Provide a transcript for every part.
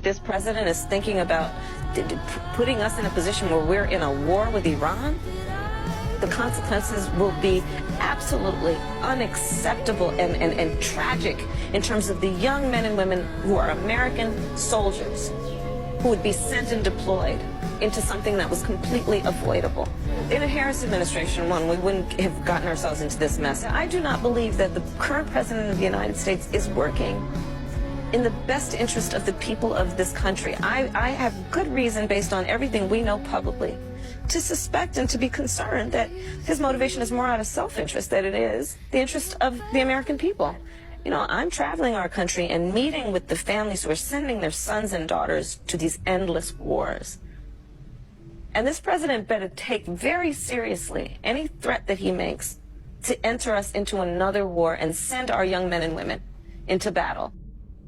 this president is thinking about putting us in a position where we're in a war with Iran, the consequences will be absolutely unacceptable and tragic in terms of the young men and women who are American soldiers who would be sent and deployed into something that was completely avoidable. In a Harris administration one, we wouldn't have gotten ourselves into this mess. I do not believe that the current president of the United States is working in the best interest of the people of this country. I have good reason, based on everything we know publicly, to suspect and to be concerned that his motivation is more out of self-interest than it is the interest of the American people. You know, I'm traveling our country and meeting with the families who are sending their sons and daughters to these endless wars. And this president better take very seriously any threat that he makes to enter us into another war and send our young men and women into battle.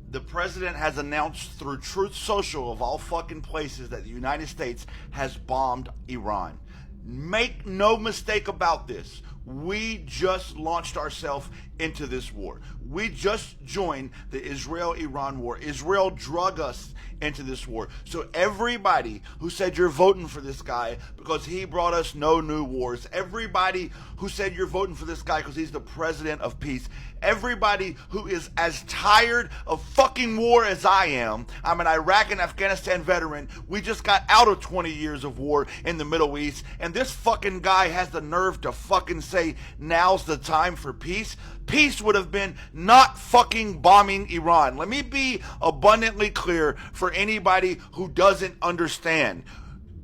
The president has announced through Truth Social, of all fucking places, that the United States has bombed Iran. Make no mistake about this. We just launched ourselves into this war. We just joined the Israel-Iran war. Israel drug us into this war. So everybody who said you're voting for this guy because he brought us no new wars, everybody who said you're voting for this guy because he's the president of peace, everybody who is as tired of fucking war as I am. I'm an Iraq and Afghanistan veteran. We just got out of 20 years of war in the Middle East, and this fucking guy has the nerve to fucking say now's the time for peace. Peace would have been not fucking bombing Iran. Let me be abundantly clear for anybody who doesn't understand.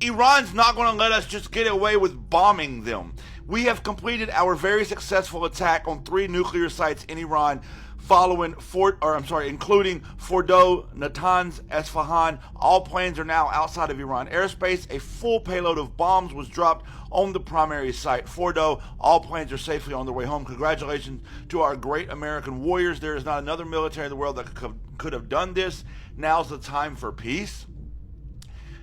Iran's not going to let us just get away with bombing them. We have completed our very successful attack on 3 nuclear sites in Iran, including Fordow, Natanz, Esfahan. All planes are now outside of Iran airspace. A full payload of bombs was dropped on the primary site, Fordow. All planes are safely on their way home. Congratulations to our great American warriors. There is not another military in the world that could have done this. Now's the time for peace.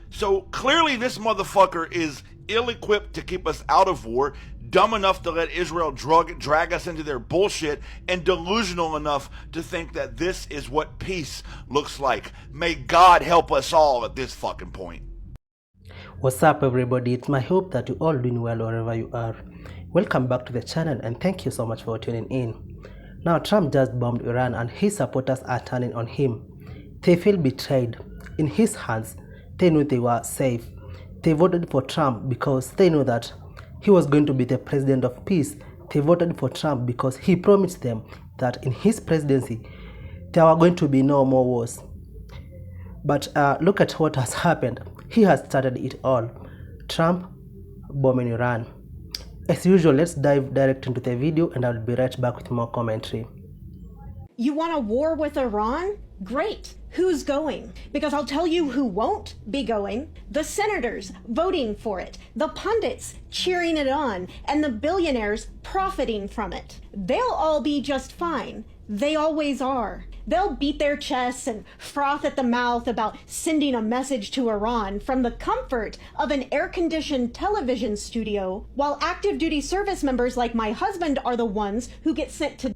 So clearly this motherfucker is ill-equipped to keep us out of war, dumb enough to let Israel drag us into their bullshit, and delusional enough to think that this is what peace looks like. May God help us all at this fucking point. What's up, everybody? It's my hope that you all doing well wherever you are. Welcome back to the channel, and thank you so much for tuning in. Now, Trump just bombed Iran and his supporters are turning on him. They feel betrayed. In his hands, they knew they were safe. They voted for Trump because they knew that he was going to be the president of peace. They voted for Trump because he promised them that in his presidency, there were going to be no more wars. But look at what has happened. He has started it all. Trump bombing Iran. As usual, let's dive direct into the video and I'll be right back with more commentary. You want a war with Iran? Great. Who's going? Because I'll tell you who won't be going. The senators voting for it, the pundits cheering it on, and the billionaires profiting from it. They'll all be just fine. They always are. They'll beat their chests and froth at the mouth about sending a message to Iran from the comfort of an air-conditioned television studio, while active duty service members like my husband are the ones who get sent to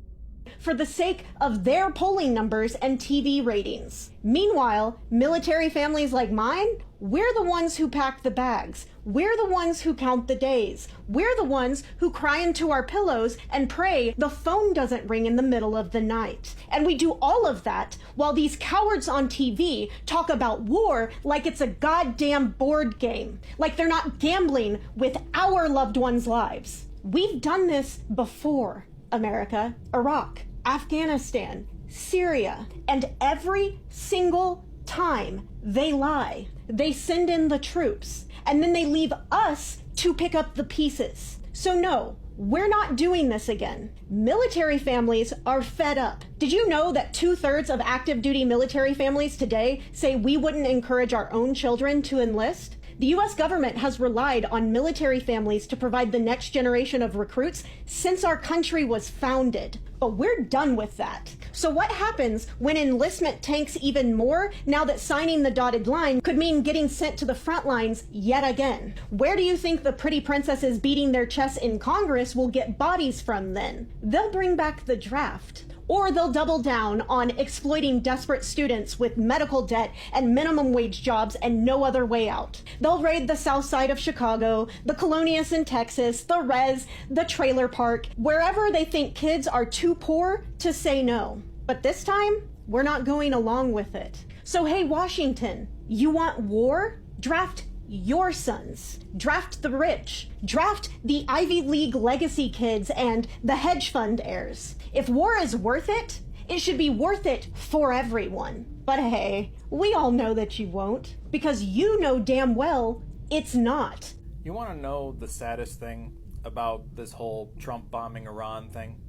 for the sake of their polling numbers and TV ratings. Meanwhile, military families like mine, we're the ones who pack the bags. We're the ones who count the days. We're the ones who cry into our pillows and pray the phone doesn't ring in the middle of the night. And we do all of that while these cowards on TV talk about war like it's a goddamn board game, like they're not gambling with our loved ones' lives. We've done this before. America, Iraq, Afghanistan, Syria, and every single time they lie. They send in the troops, and then they leave us to pick up the pieces. So no, we're not doing this again. Military families are fed up. Did you know that 2/3 of active duty military families today say we wouldn't encourage our own children to enlist? The U.S. government has relied on military families to provide the next generation of recruits since our country was founded. But we're done with that. So what happens when enlistment tanks even more now that signing the dotted line could mean getting sent to the front lines yet again? Where do you think the pretty princesses beating their chests in Congress will get bodies from then? They'll bring back the draft. or they'll double down on exploiting desperate students with medical debt and minimum wage jobs and no other way out. They'll raid the south side of Chicago, the Colonias in Texas, the Res, the trailer park, wherever they think kids are too poor to say no. But this time, we're not going along with it. So hey, Washington, you want war? Draft your sons. Draft the rich. Draft the Ivy League legacy kids and the hedge fund heirs. If war is worth it, it should be worth it for everyone. But hey, we all know that you won't, because you know damn well it's not. You want to know the saddest thing about this whole Trump bombing Iran thing?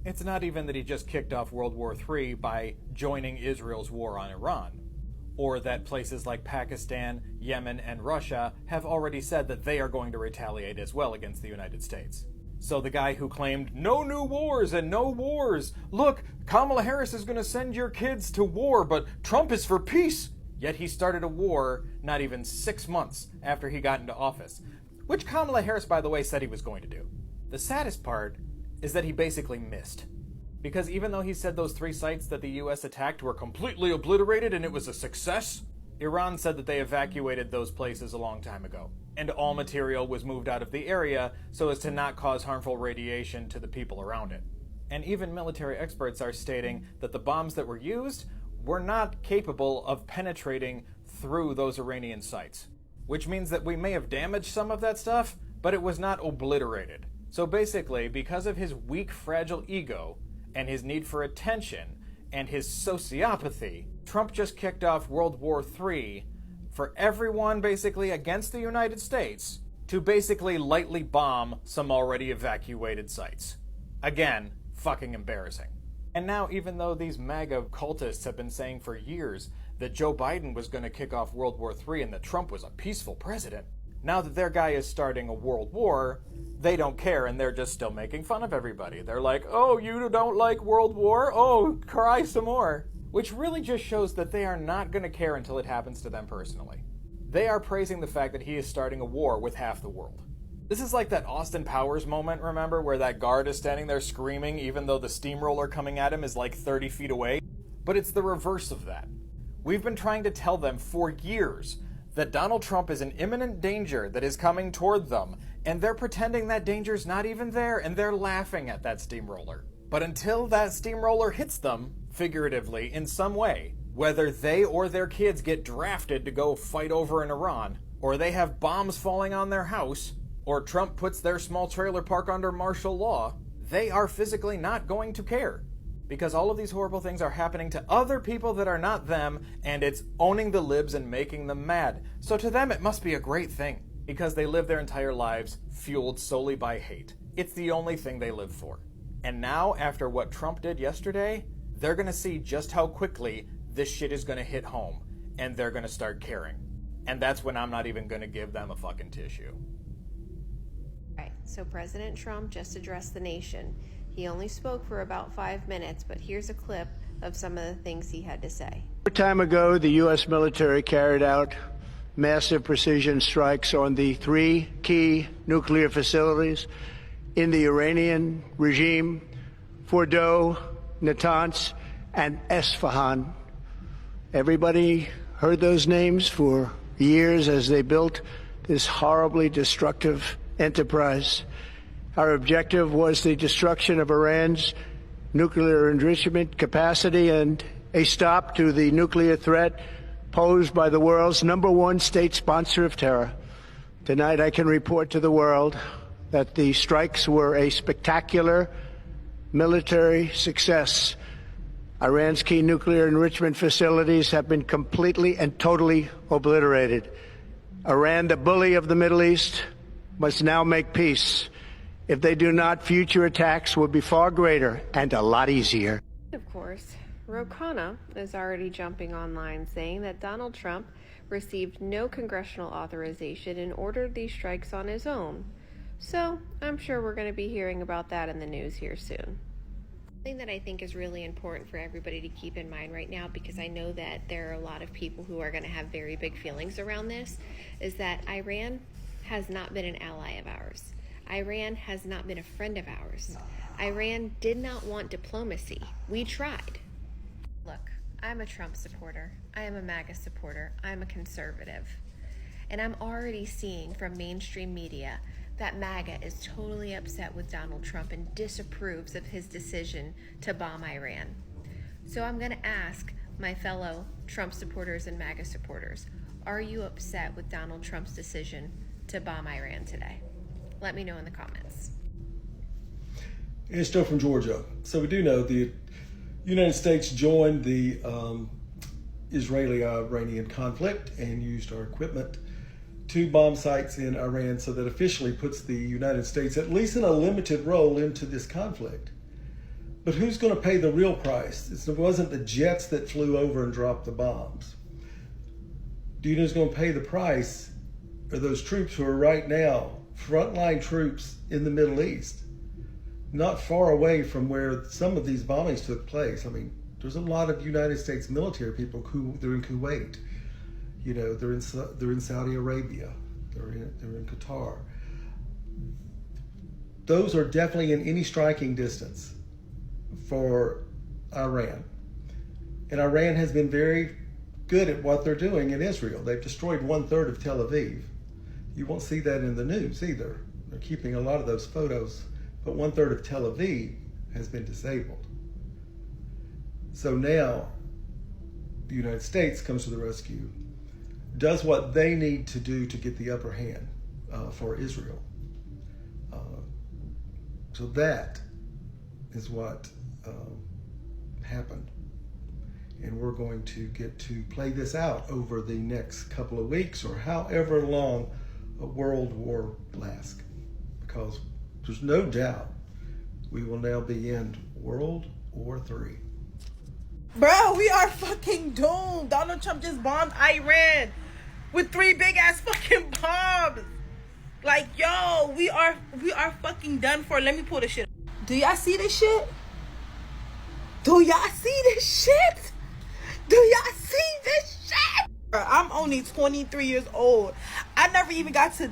It's not even that he just kicked off World War III by joining Israel's war on Iran, or that places like Pakistan, Yemen, and Russia have already said that they are going to retaliate as well against the United States. So the guy who claimed, no new wars and no wars, look, Kamala Harris is going to send your kids to war, but Trump is for peace. Yet he started a war not even 6 months after he got into office, which Kamala Harris, by the way, said he was going to do. The saddest part is that he basically missed. Because even though he said those 3 sites that the US attacked were completely obliterated and it was a success, Iran said that they evacuated those places a long time ago, and all material was moved out of the area so as to not cause harmful radiation to the people around it. And even military experts are stating that the bombs that were used were not capable of penetrating through those Iranian sites, which means that we may have damaged some of that stuff, but it was not obliterated. So basically, because of his weak, fragile ego, and his need for attention, and his sociopathy, Trump just kicked off World War III for everyone basically against the United States to basically lightly bomb some already evacuated sites. Again, fucking embarrassing. And now, even though these MAGA cultists have been saying for years that Joe Biden was going to kick off World War III and that Trump was a peaceful president, now that their guy is starting a world war, they don't care and they're just still making fun of everybody. They're like, oh, you don't like World War? Oh, cry some more. Which really just shows that they are not going to care until it happens to them personally. They are praising the fact that he is starting a war with half the world. This is like that Austin Powers moment, remember, where that guard is standing there screaming even though the steamroller coming at him is like 30 feet away? But it's the reverse of that. We've been trying to tell them for years that Donald Trump is an imminent danger that is coming toward them, and they're pretending that danger's not even there, and they're laughing at that steamroller. But until that steamroller hits them, figuratively, in some way, whether they or their kids get drafted to go fight over in Iran, or they have bombs falling on their house, or Trump puts their small trailer park under martial law, they are physically not going to care. Because all of these horrible things are happening to other people that are not them, and it's owning the libs and making them mad. So to them, it must be a great thing, because they live their entire lives fueled solely by hate. It's the only thing they live for. And now, after what Trump did yesterday, they're going to see just how quickly this shit is going to hit home, and they're going to start caring. And that's when I'm not even going to give them a fucking tissue. Right, so President Trump just addressed the nation. He only spoke for about 5 minutes, but here's a clip of some of the things he had to say. A time ago, the U.S. military carried out massive precision strikes on the 3 key nuclear facilities in the Iranian regime, Fordow, Natanz, and Esfahan. Everybody heard those names for years as they built this horribly destructive enterprise. Our objective was the destruction of Iran's nuclear enrichment capacity and a stop to the nuclear threat posed by the world's #1 state sponsor of terror. Tonight, I can report to the world that the strikes were a spectacular military success. Iran's key nuclear enrichment facilities have been completely and totally obliterated. Iran, the bully of the Middle East, must now make peace. If they do not, future attacks will be far greater and a lot easier. Of course, Ro Khanna is already jumping online saying that Donald Trump received no congressional authorization and ordered these strikes on his own. So I'm sure we're going to be hearing about that in the news here soon. Something that I think is really important for everybody to keep in mind right now, because I know that there are a lot of people who are going to have very big feelings around this, is that Iran has not been an ally of ours. Iran has not been a friend of ours. Iran did not want diplomacy. We tried. Look, I'm a Trump supporter. I am a MAGA supporter. I'm a conservative. And I'm already seeing from mainstream media that MAGA is totally upset with Donald Trump and disapproves of his decision to bomb Iran. So I'm going to ask my fellow Trump supporters and MAGA supporters, are you upset with Donald Trump's decision to bomb Iran today? Let me know in the comments. It's Joe from Georgia. So we do know the United States joined the Israeli-Iranian conflict and used our equipment to bomb sites in Iran, so that officially puts the United States at least in a limited role into this conflict. But who's going to pay the real price? It wasn't the jets that flew over and dropped the bombs. Do you know who's going to pay the price? Are those troops who are right now frontline troops in the Middle East, not far away from where some of these bombings took place. I mean, there's a lot of United States military people who they're in Kuwait, you know, they're in Saudi Arabia, they're in Qatar. Those are definitely in any striking distance for Iran, and Iran has been very good at what they're doing in Israel. They've destroyed 1/3 of Tel Aviv. You won't see that in the news either. They're keeping a lot of those photos, but 1/3 of Tel Aviv has been disabled. So now the United States comes to the rescue, does what they need to do to get the upper hand for Israel. So that is what happened. And we're going to get to play this out over the next couple of weeks or however long a world war lasts, because there's no doubt we will now be in World War III. Bro, we are fucking doomed. Donald Trump just bombed Iran with 3 big ass fucking bombs. Like, yo, we are fucking done for. Let me pull this shit up. Do y'all see this shit? Do y'all see this shit? Do y'all see this shit? Bro, I'm only 23 years old. I never even got to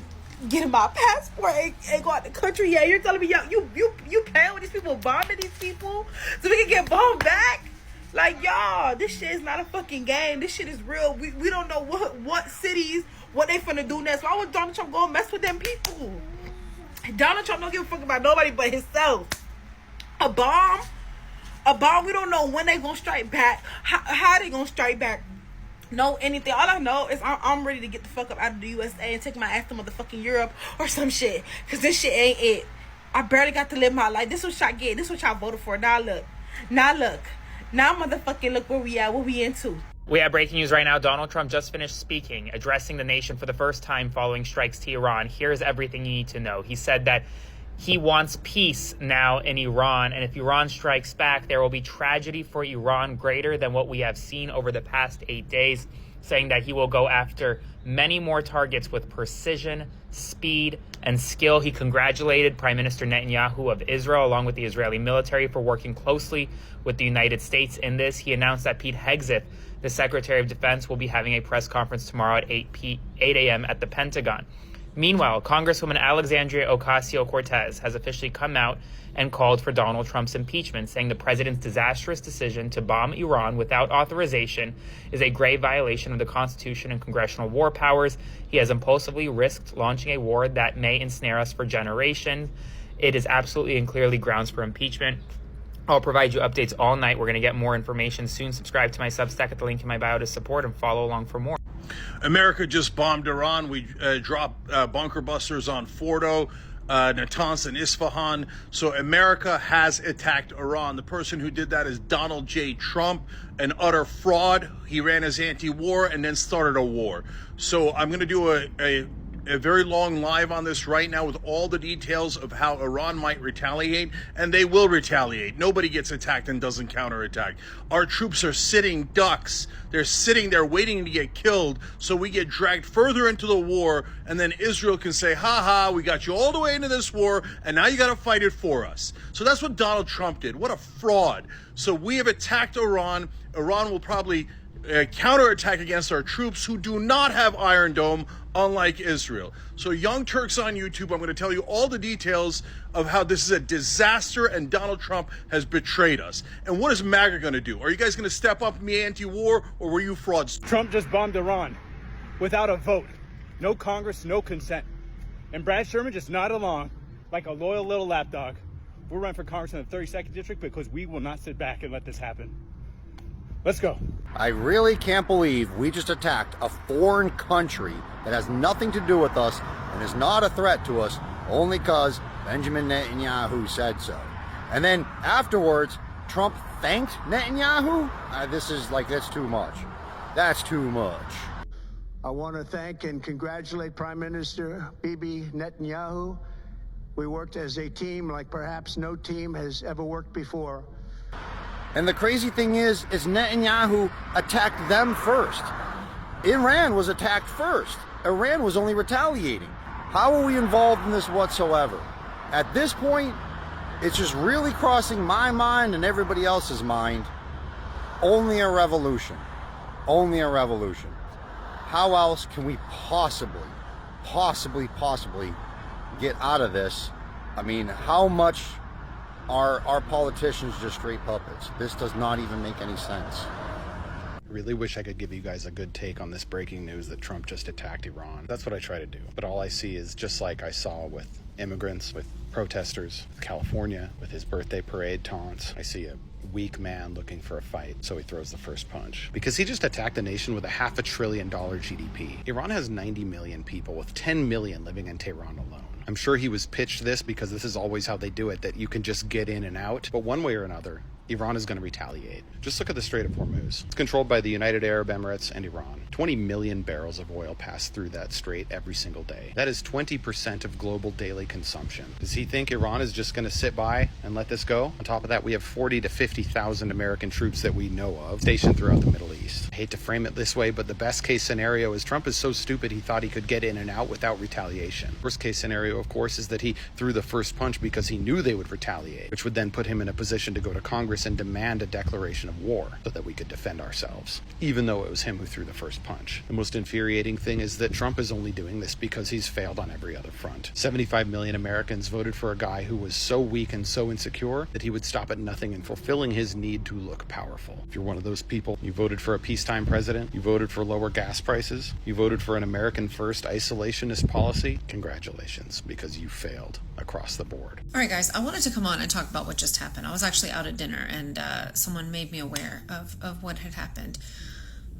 get my passport and go out the country yet. You're telling me, yo, you paying with these people, bombing these people so we can get bombed back? Like, y'all, this shit is not a fucking game. This shit is real. We don't know what cities, what they finna do next. Why would Donald Trump go and mess with them people? Donald Trump don't give a fuck about nobody but himself. A bomb, we don't know when they gonna strike back, how they gonna strike back. No, anything. All I know is I'm ready to get the fuck up out of the USA and take my ass to motherfucking Europe or some shit. Cause this shit ain't it. I barely got to live my life. This is what y'all get. This is what y'all voted for. Now look. Now motherfucking look where we at, what we into. We have breaking news right now. Donald Trump just finished speaking, addressing the nation for the first time following strikes to Iran. Here's everything you need to know. He said that he wants peace now in Iran, and if Iran strikes back, there will be tragedy for Iran greater than what we have seen over the past 8 days, saying that he will go after many more targets with precision, speed, and skill. He congratulated Prime Minister Netanyahu of Israel, along with the Israeli military, for working closely with the United States in this. He announced that Pete Hegseth, the Secretary of Defense, will be having a press conference tomorrow at 8 a.m. at the Pentagon. Meanwhile, Congresswoman Alexandria Ocasio-Cortez has officially come out and called for Donald Trump's impeachment, saying the president's disastrous decision to bomb Iran without authorization is a grave violation of the Constitution and congressional war powers. He has impulsively risked launching a war that may ensnare us for generations. It is absolutely and clearly grounds for impeachment. I'll provide you updates all night. We're going to get more information soon. Subscribe to my Substack at the link in my bio to support and follow along for more. America just bombed Iran. We dropped bunker busters on Fordo, Natanz, and Isfahan. So America has attacked Iran. The person who did that is Donald J. Trump, an utter fraud. He ran as anti-war and then started a war. So I'm going to do a very long live on this right now with all the details of how Iran might retaliate, and they will retaliate. Nobody gets attacked and doesn't counterattack. Our troops are sitting ducks. They're sitting there waiting to get killed, so we get dragged further into the war, and then Israel can say, ha ha, we got you all the way into this war, and now you got to fight it for us. So that's what Donald Trump did. What a fraud. So we have attacked Iran. Iran will probably counterattack against our troops who do not have Iron Dome unlike Israel. So Young Turks on YouTube, I'm going to tell you all the details of how this is a disaster and Donald Trump has betrayed us. And what is MAGA going to do? Are you guys going to step up and be anti-war, or were you frauds? Trump just bombed Iran without a vote. No Congress, no consent. And Brad Sherman just nodded along like a loyal little lapdog. We're running for Congress in the 32nd District because we will not sit back and let this happen. Let's go. I really can't believe we just attacked a foreign country that has nothing to do with us and is not a threat to us only because Benjamin Netanyahu said so. And then afterwards, Trump thanked Netanyahu? That's too much. That's too much. I want to thank and congratulate Prime Minister Bibi Netanyahu. We worked as a team like perhaps no team has ever worked before. And the crazy thing is Netanyahu attacked them first. Iran was attacked first. Iran was only retaliating. How are we involved in this whatsoever? At this point, it's just really crossing my mind and everybody else's mind. Only a revolution. Only a revolution. How else can we possibly get out of this? I mean, how much are our politicians just straight puppets? This does not even make any sense. I really wish I could give you guys a good take on this breaking news that Trump just attacked Iran. That's what I try to do. But all I see is just like I saw with immigrants, with protesters, with California, with his birthday parade taunts. I see a weak man looking for a fight, so he throws the first punch. Because he just attacked a nation with a $500 billion GDP. Iran has 90 million people, with 10 million living in Tehran alone. I'm sure he was pitched this because this is always how they do it, that you can just get in and out. But one way or another, Iran is going to retaliate. Just look at the Strait of Hormuz. It's controlled by the United Arab Emirates and Iran. 20 million barrels of oil pass through that strait every single day. That is 20% of global daily consumption. Does he think Iran is just going to sit by and let this go? On top of that, we have 40 to 50,000 American troops that we know of stationed throughout the Middle East. I hate to frame it this way, but the best case scenario is Trump is so stupid he thought he could get in and out without retaliation. Worst case scenario, of course, is that he threw the first punch because he knew they would retaliate, which would then put him in a position to go to Congress and demand a declaration of war so that we could defend ourselves, even though it was him who threw the first punch. The most infuriating thing is that Trump is only doing this because he's failed on every other front. 75 million Americans voted for a guy who was so weak and so insecure that he would stop at nothing in fulfilling his need to look powerful. If you're one of those people, you voted for a peacetime president, you voted for lower gas prices, you voted for an American first isolationist policy, congratulations, because you failed across the board. All right, guys, I wanted to come on and talk about what just happened. I was actually out at dinner and someone made me aware of what had happened.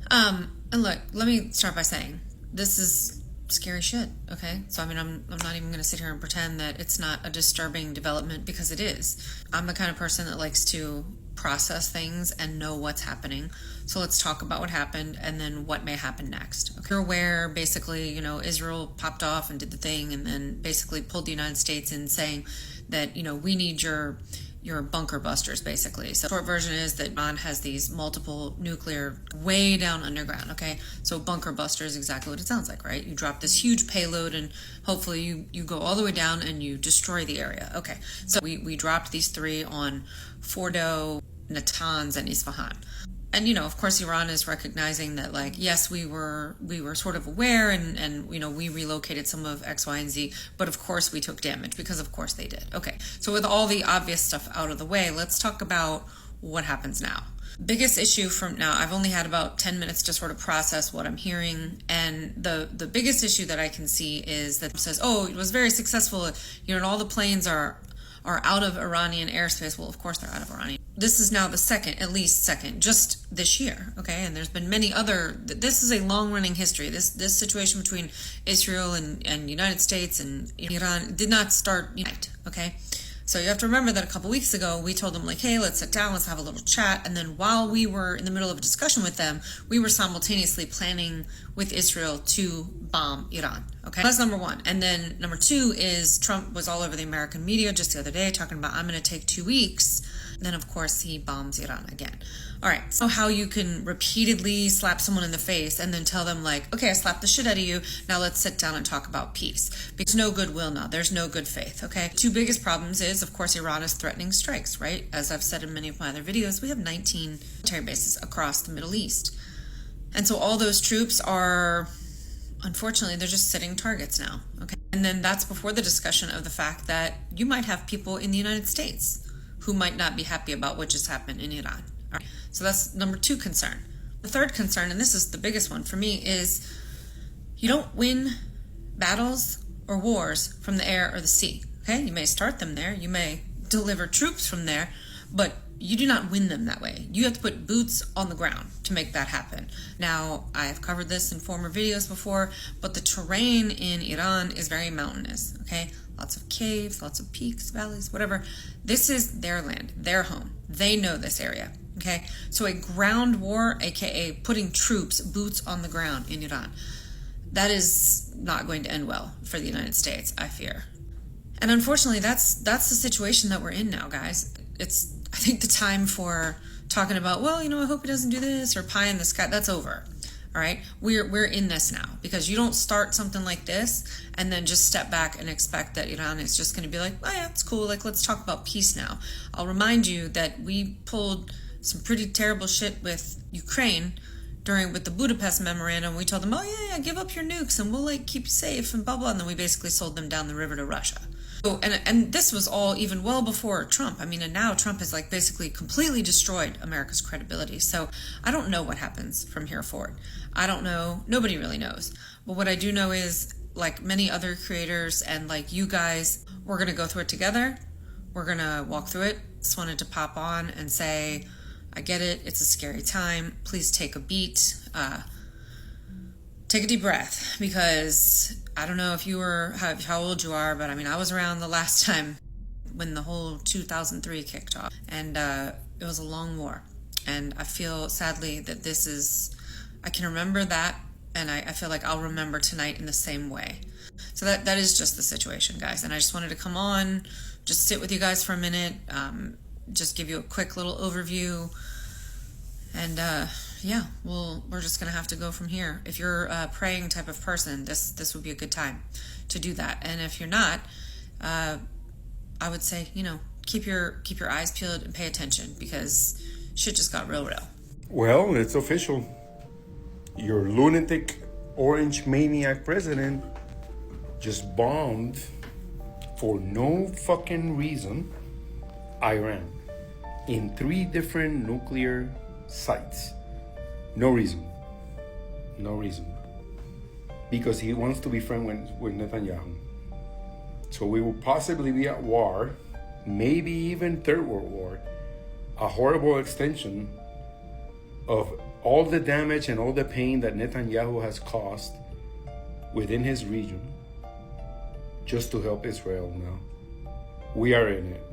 And look, let me start by saying this is scary shit, okay? So, I mean, I'm not even going to sit here and pretend that it's not a disturbing development, because it is. I'm the kind of person that likes to process things and know what's happening. So let's talk about what happened and then what may happen next. Okay, you're aware, basically, Israel popped off and did the thing and then basically pulled the United States in, saying that, we need your bunker busters, basically. So short version is that Iran has these multiple nuclear way down underground, okay? So bunker buster is exactly what it sounds like, right? You drop this huge payload and hopefully you go all the way down and you destroy the area. Okay, so we dropped these 3 on Fordo, Natanz, and Isfahan. And, of course, Iran is recognizing that, yes, we were sort of aware and we relocated some of X, Y, and Z, but of course we took damage, because of course they did. Okay, so with all the obvious stuff out of the way, let's talk about what happens now. Biggest issue from now, I've only had about 10 minutes to sort of process what I'm hearing, and the biggest issue that I can see is that it says, it was very successful, and all the planes are out of Iranian airspace. Well, of course they're out of Iranian. This is now the at least second, just this year, okay? And there's been many other, this is a long-running history. This situation between Israel and United States and Iran did not start tonight, okay? So you have to remember that a couple weeks ago, we told them, hey, let's sit down, let's have a little chat. And then while we were in the middle of a discussion with them, we were simultaneously planning with Israel to bomb Iran, okay? That's number one. And then number 2 is Trump was all over the American media just the other day talking about, I'm going to take 2 weeks. And then, of course, he bombs Iran again. All right, so how you can repeatedly slap someone in the face and then tell them, okay, I slapped the shit out of you, now let's sit down and talk about peace. Because no goodwill now, there's no good faith, okay? 2 biggest problems is, of course, Iran is threatening strikes, right? As I've said in many of my other videos, we have 19 military bases across the Middle East. And so all those troops are unfortunately, they're just sitting targets now. Okay. And then that's before the discussion of the fact that you might have people in the United States who might not be happy about what just happened in Iran. All right. So that's number 2 concern. The third concern, and this is the biggest one for me, is you don't win battles or wars from the air or the sea. Okay. You may start them there. You may deliver troops from there, but you do not win them that way. You have to put boots on the ground to make that happen. Now, I've covered this in former videos before, but the terrain in Iran is very mountainous, okay? Lots of caves, lots of peaks, valleys, whatever. This is their land, their home. They know this area, okay? So a ground war, aka putting troops, boots on the ground in Iran, that is not going to end well for the United States, I fear. And unfortunately, that's the situation that we're in now, guys. It's, I think, the time for talking about, well, I hope he doesn't do this, or pie in the sky. That's over. All right, we're in this now, because you don't start something like this and then just step back and expect that Iran is just going to be like, oh yeah, it's cool. Like, let's talk about peace now. I'll remind you that we pulled some pretty terrible shit with Ukraine with the Budapest memorandum. We told them, oh yeah, give up your nukes and we'll keep you safe and blah blah. And then we basically sold them down the river to Russia. So, and this was all even well before Trump. I mean, and now Trump has basically completely destroyed America's credibility. So I don't know what happens from here forward. I don't know. Nobody really knows. But what I do know is, like many other creators and like you guys, we're going to go through it together. We're going to walk through it. Just wanted to pop on and say, I get it. It's a scary time. Please take a beat. Take a deep breath, because I don't know if you were, how old you are, but I mean, I was around the last time when the whole 2003 kicked off, and it was a long war. And I feel sadly that this is, I can remember that, and I feel like I'll remember tonight in the same way. So that is just the situation, guys. And I just wanted to come on, just sit with you guys for a minute, just give you a quick little overview, and yeah, we're just gonna have to go from here. If you're a praying type of person, this would be a good time to do that. And if you're not, I would say, keep your eyes peeled and pay attention, because shit just got real. Well, it's official. Your lunatic orange maniac president just bombed, for no fucking reason, Iran in 3 different nuclear sites. No reason. Because he wants to be friends with Netanyahu. So we will possibly be at war, maybe even Third World War, a horrible extension of all the damage and all the pain that Netanyahu has caused within his region, just to help Israel now. We are in it.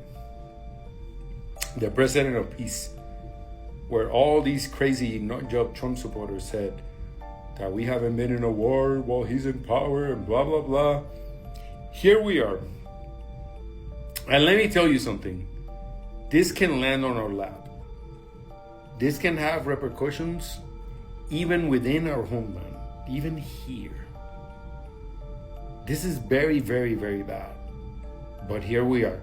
The president of peace, where all these crazy nutjob Trump supporters said that we haven't been in a war while he's in power and blah, blah, blah. Here we are. And let me tell you something. This can land on our lap. This can have repercussions even within our homeland, even here. This is very, very, very bad. But here we are.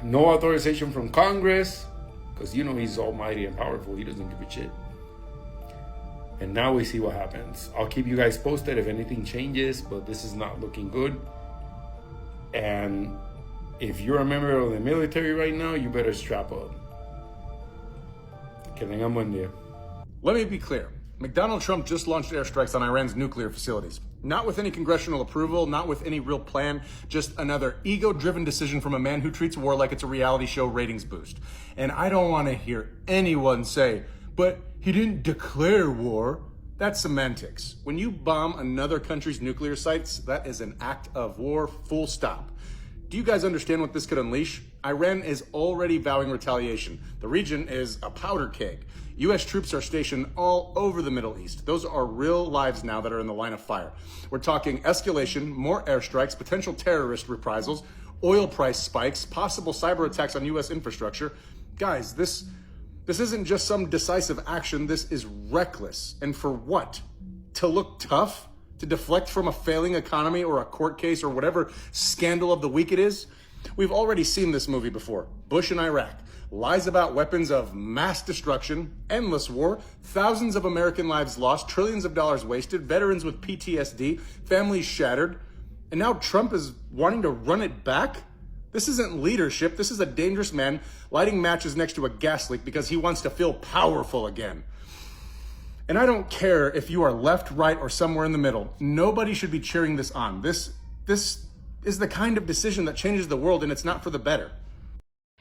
No authorization from Congress, because he's almighty and powerful. He doesn't give a shit. And now we see what happens. I'll keep you guys posted if anything changes, but this is not looking good. And if you're a member of the military right now, you better strap up. Que tengan buen día. Let me be clear. Donald Trump just launched airstrikes on Iran's nuclear facilities. Not with any congressional approval, not with any real plan, just another ego-driven decision from a man who treats war like it's a reality show ratings boost. And I don't want to hear anyone say, but he didn't declare war. That's semantics. When you bomb another country's nuclear sites, that is an act of war, full stop. Do you guys understand what this could unleash? Iran is already vowing retaliation. The region is a powder keg. U.S. troops are stationed all over the Middle East. Those are real lives now that are in the line of fire. We're talking escalation, more airstrikes, potential terrorist reprisals, oil price spikes, possible cyber attacks on U.S. infrastructure. Guys, this isn't just some decisive action. This is reckless. And for what? To look tough? To deflect from a failing economy or a court case or whatever scandal of the week it is? We've already seen this movie before. Bush in Iraq. Lies about weapons of mass destruction, endless war, thousands of American lives lost, trillions of dollars wasted, veterans with PTSD, families shattered. And now Trump is wanting to run it back? This isn't leadership. This is a dangerous man lighting matches next to a gas leak because he wants to feel powerful again. And I don't care if you are left, right, or somewhere in the middle. Nobody should be cheering this on. This is the kind of decision that changes the world, and it's not for the better.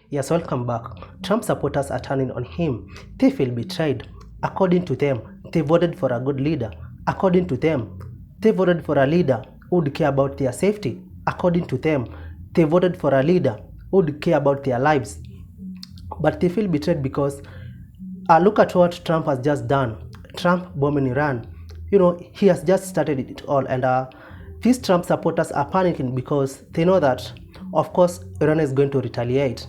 Yes, welcome back. Trump supporters are turning on him. They feel betrayed. According to them, they voted for a good leader. According to them, they voted for a leader who would care about their safety. According to them, they voted for a leader who would care about their lives. But they feel betrayed because look at what Trump has just done. Trump bombing Iran. He has just started it all, and these Trump supporters are panicking because they know that, of course, Iran is going to retaliate.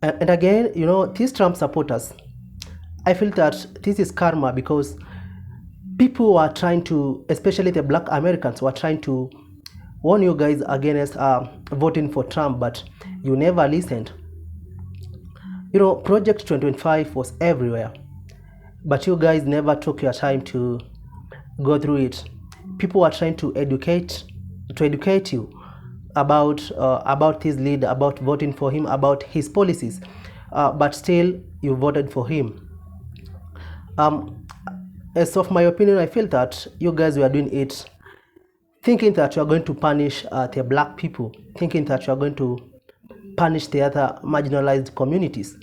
And again, these Trump supporters, I feel that this is karma because people are trying to, especially the black Americans, were trying to warn you guys against voting for Trump, but you never listened. Project 2025 was everywhere, but you guys never took your time to go through it. People are trying to educate you about his leader, about voting for him, about his policies, but still you voted for him. As of my opinion, I feel that you guys were doing it thinking that you are going to punish the black people, thinking that you are going to punish the other marginalized communities,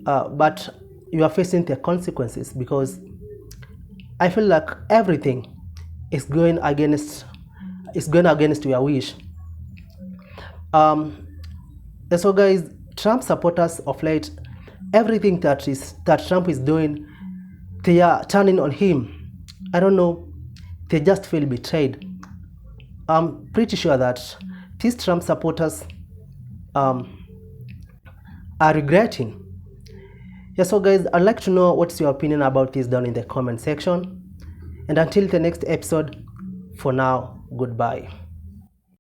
but you are facing the consequences because I feel like everything is going against your wish. So guys, Trump supporters of late, everything that Trump is doing, they are turning on him. I don't know, they just feel betrayed. I'm pretty sure that these Trump supporters are regretting. Yeah, so guys, I'd like to know what's your opinion about this down in the comment section. And until the next episode, for now, goodbye.